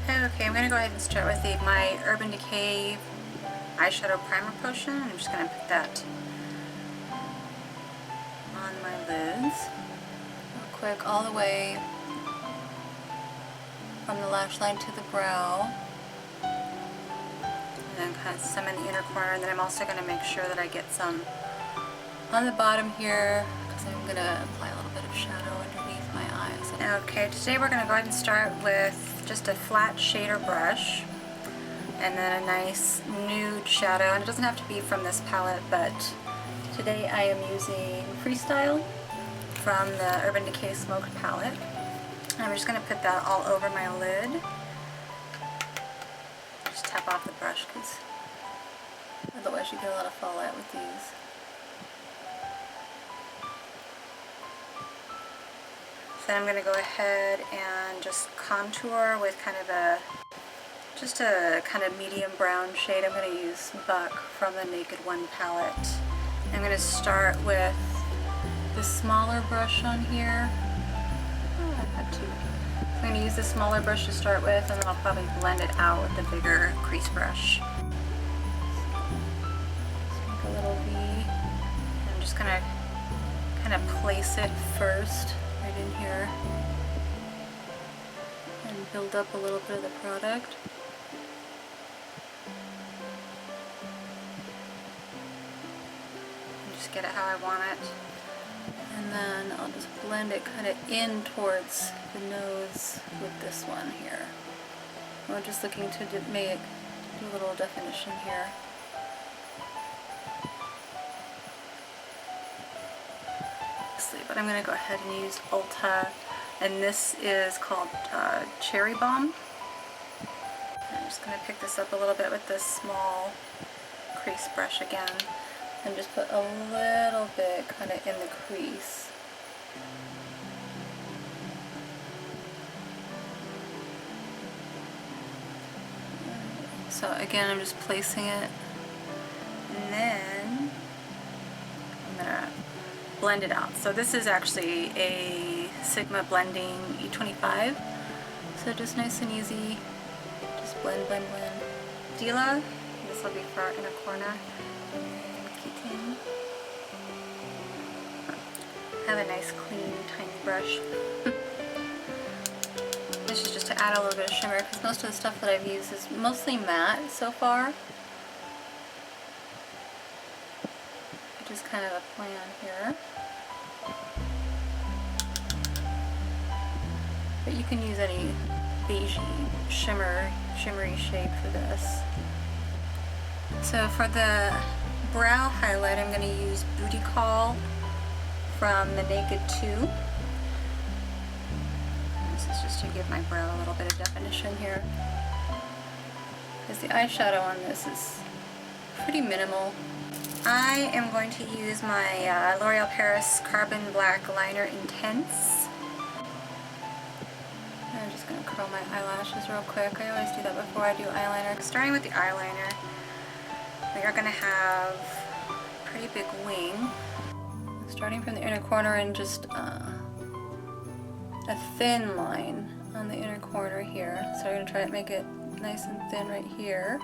Okay, I'm going to go ahead and start with my Urban Decay eyeshadow primer potion. I'm just going to put that on my lids real quick, all the way from the lash line to the brow, and then kind of some in the inner corner. And then I'm also going to make sure that I get some on the bottom here, because I'm going to apply a little bit of shadow underneath my eyes. Okay, today we're going to go ahead and start with just a flat shader brush, and then a nice nude shadow. And it doesn't have to be from this palette, but today I am using Freestyle from the Urban Decay Smoked palette. And I'm just going to put that all over my lid. Just tap off the brush, because otherwise you get a lot of fallout with these. So then I'm going to go ahead and just contour with kind of just a kind of medium brown shade. I'm going to use Buck from the Naked One palette. I'm going to start with the smaller brush on here. Oh, I had two. I'm going to use the smaller brush to start with, and then I'll probably blend it out with the bigger crease brush. Just make a little V. I'm just going to kind of place it first right in here and build up a little bit of the product. And just get it how I want it. And then I'll just blend it kind of in towards the nose with this one here. We're just looking to make a little definition here. But I'm going to go ahead and use Ulta, and this is called Cherry Bomb. I'm just going to pick this up a little bit with this small crease brush again, and just put a little bit kind of in the crease. So again, I'm just placing it, and then I'm going to blend it out. So this is actually a Sigma Blending E25. So just nice and easy. Just blend, blend, blend. Stila, this will be for our inner corner. And Kitten. I have a nice clean tiny brush. This is just to add a little bit of shimmer, because most of the stuff that I've used is mostly matte so far. Which is kind of a plan here. But you can use any beige shimmery shade for this. So for the brow highlight, I'm going to use Booty Call from the Naked 2. This is just to give my brow a little bit of definition here, because the eyeshadow on this is pretty minimal. I am going to use my L'Oreal Paris Carbon Black Liner Intense. I'm just going to curl my eyelashes real quick. I always do that before I do eyeliner. Starting with the eyeliner, we are going to have a pretty big wing. Starting from the inner corner, and just a thin line on the inner corner here. So I'm going to try to make it nice and thin right here.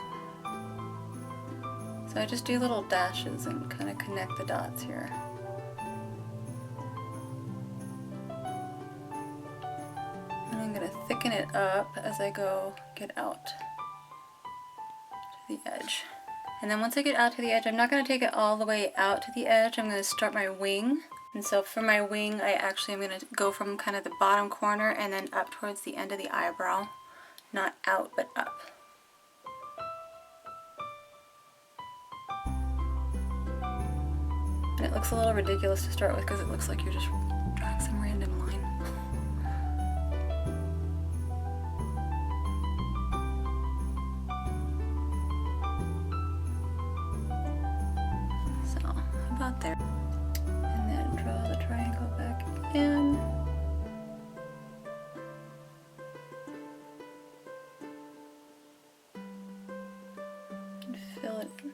So I just do little dashes and kind of connect the dots here. And I'm going to thicken it up as I get out to the edge. And then once I get out to the edge, I'm not going to take it all the way out to the edge. I'm going to start my wing. And so for my wing, I actually am going to go from kind of the bottom corner and then up towards the end of the eyebrow. Not out, but up. And it looks a little ridiculous to start with, because it looks like you're just drawing some random line. So, about there. And then draw the triangle back in. And fill it in.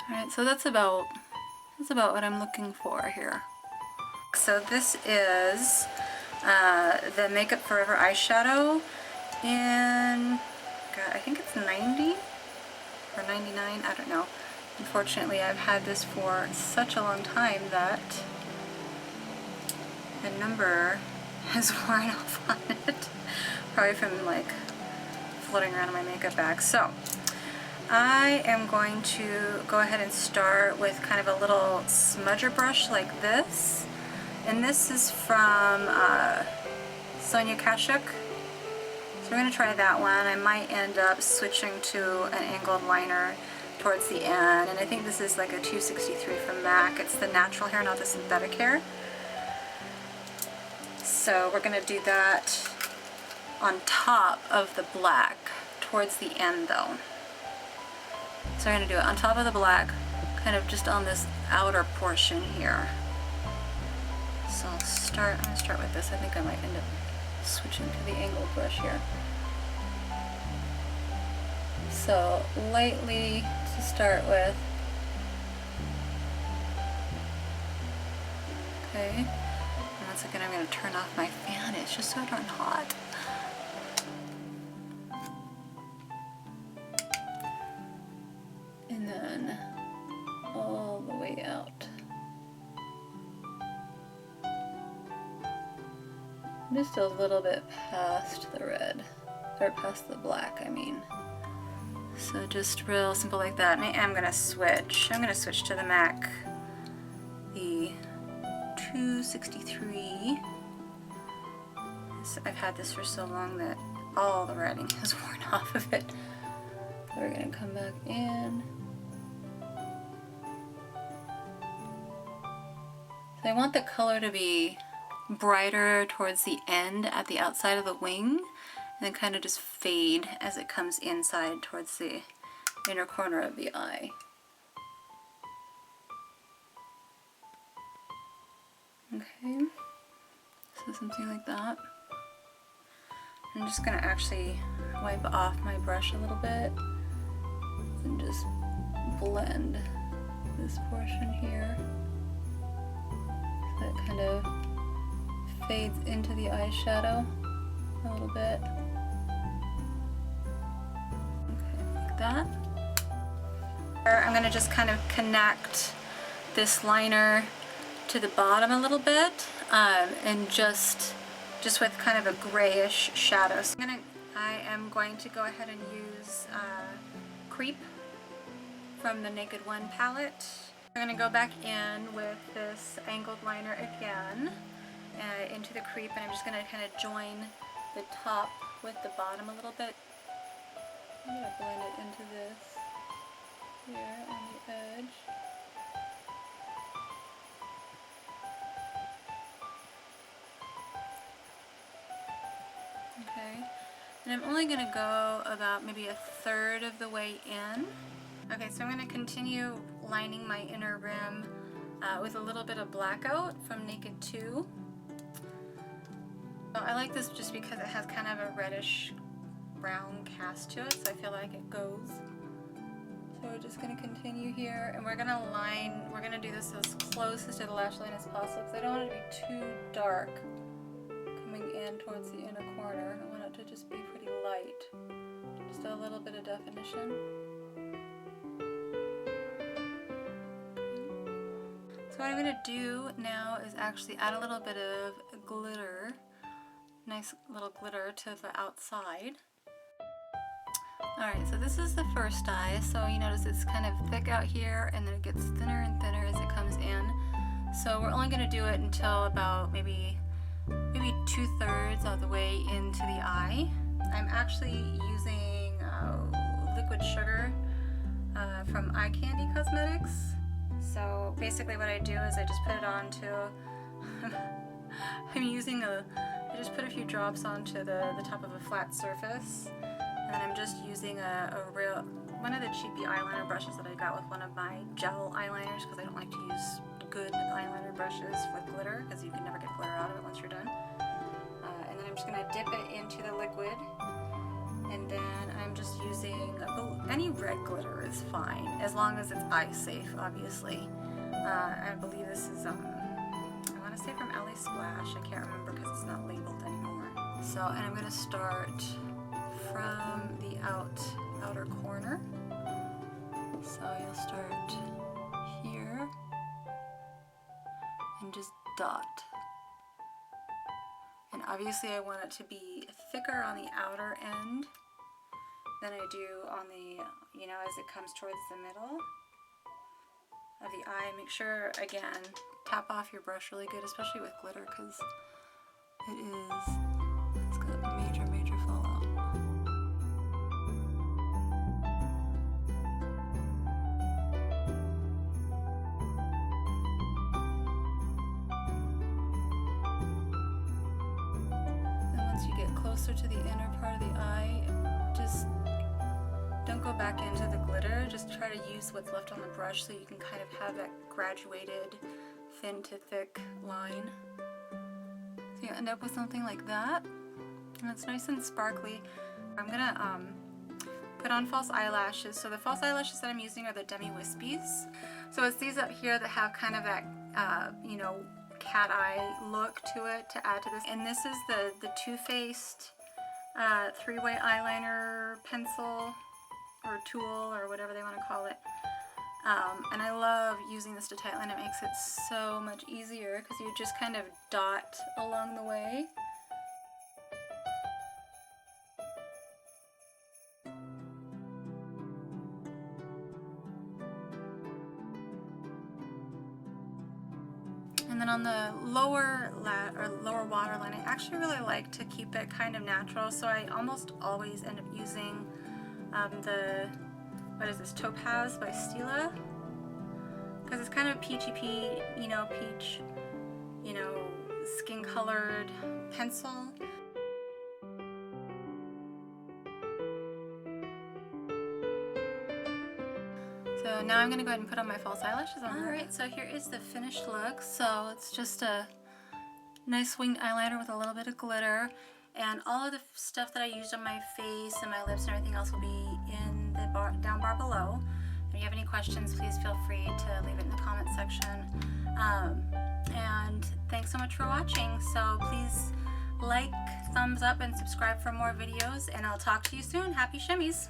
Alright, so that's about what I'm looking for here. So this is the Makeup Forever eyeshadow in, God, I think it's 90 or 99, I don't know. Unfortunately, I've had this for such a long time that the number has worn off on it. Probably from like floating around in my makeup bag. So I am going to go ahead and start with kind of a little smudger brush like this. And this is from Sonia Kashuk. So we're going to try that one. I might end up switching to an angled liner towards the end. And I think this is like a 263 from MAC. It's the natural hair, not the synthetic hair. So we're going to do that on top of the black towards the end though. So we're going to do it on top of the black, kind of just on this outer portion here. So I'm going to start with this. I think I might end up switching to the angled brush here. So lightly to start with. Okay. And once again, I'm going to turn off my fan. It's just so darn hot. And then all the way out. Just a little bit past the red, or past the black, I mean. So just real simple like that. And I am gonna switch. I'm gonna switch to the MAC, the 263. So I've had this for so long that all the writing has worn off of it. So we're gonna come back in. So I want the color to be brighter towards the end at the outside of the wing, and then kind of just fade as it comes inside towards the inner corner of the eye. Okay, so something like that. I'm just going to actually wipe off my brush a little bit and just blend this portion here so it kind of fades into the eyeshadow a little bit. Okay, like that. I'm going to just kind of connect this liner to the bottom a little bit, and just with kind of a grayish shadow. So I am going to go ahead and use Creep from the Naked One palette. I'm going to go back in with this angled liner again. Into the creep, and I'm just going to kind of join the top with the bottom a little bit. I'm going to blend it into this here on the edge. Okay, and I'm only going to go about maybe a third of the way in. Okay, so I'm going to continue lining my inner rim with a little bit of Blackout from Naked 2. I like this just because it has kind of a reddish brown cast to it, so I feel like it goes. So we're just going to continue here, and we're going to do this as close to the lash line as possible because I don't want it to be too dark coming in towards the inner corner. I want it to just be pretty light. Just a little bit of definition. So what I'm going to do now is actually add a little bit of glitter. Nice little glitter to the outside. Alright, so this is the first eye. So you notice it's kind of thick out here, and then it gets thinner and thinner as it comes in. So we're only going to do it until about maybe 2/3 of the way into the eye. I'm actually using liquid sugar from Eye Candy Cosmetics. So basically what I do is I just put it onto I just put a few drops onto the top of a flat surface, and then I'm just using one of the cheapy eyeliner brushes that I got with one of my gel eyeliners, because I don't like to use good eyeliner brushes with glitter, because you can never get glitter out of it once you're done. And then I'm just going to dip it into the liquid, and then I'm just using any red glitter is fine. as long as it's eye safe, obviously. I believe this is, I want to say from LASplash. I can't remember because it's not labeled anymore. So, and I'm going to start from the outer corner. So you'll start here and just dot. And obviously I want it to be thicker on the outer end than I do on the, you know, as it comes towards the middle of the eye. Make sure, again, tap off your brush really good, especially with glitter, because it's got major fallout. And once you get closer to the inner part of the eye, just don't go back into the glitter, just try to use what's left on the brush so you can kind of have that graduated thin to thick line. So you end up with something like that, and it's nice and sparkly. I'm gonna put on false eyelashes. So the false eyelashes that I'm using are the Demi-Wispies. So it's these up here that have kind of that, you know, cat eye look to it to add to this. And this is the Too Faced three-way eyeliner pencil, or tool, or whatever they want to call it. And I love using this to tightline. It makes it so much easier because you just kind of dot along the way. And then on the lower waterline, I actually really like to keep it kind of natural, so I almost always end up using what is this, Topaz by Stila, because it's kind of peachy, you know, peach, you know, skin colored pencil. So now I'm going to go ahead and put on my false eyelashes on. Alright, so here is the finished look. So it's just a nice winged eyeliner with a little bit of glitter. And all of the stuff that I used on my face and my lips and everything else will be in the down bar below. If you have any questions, please feel free to leave it in the comment section. And thanks so much for watching. So please like, thumbs up, and subscribe for more videos. And I'll talk to you soon. Happy shimmies!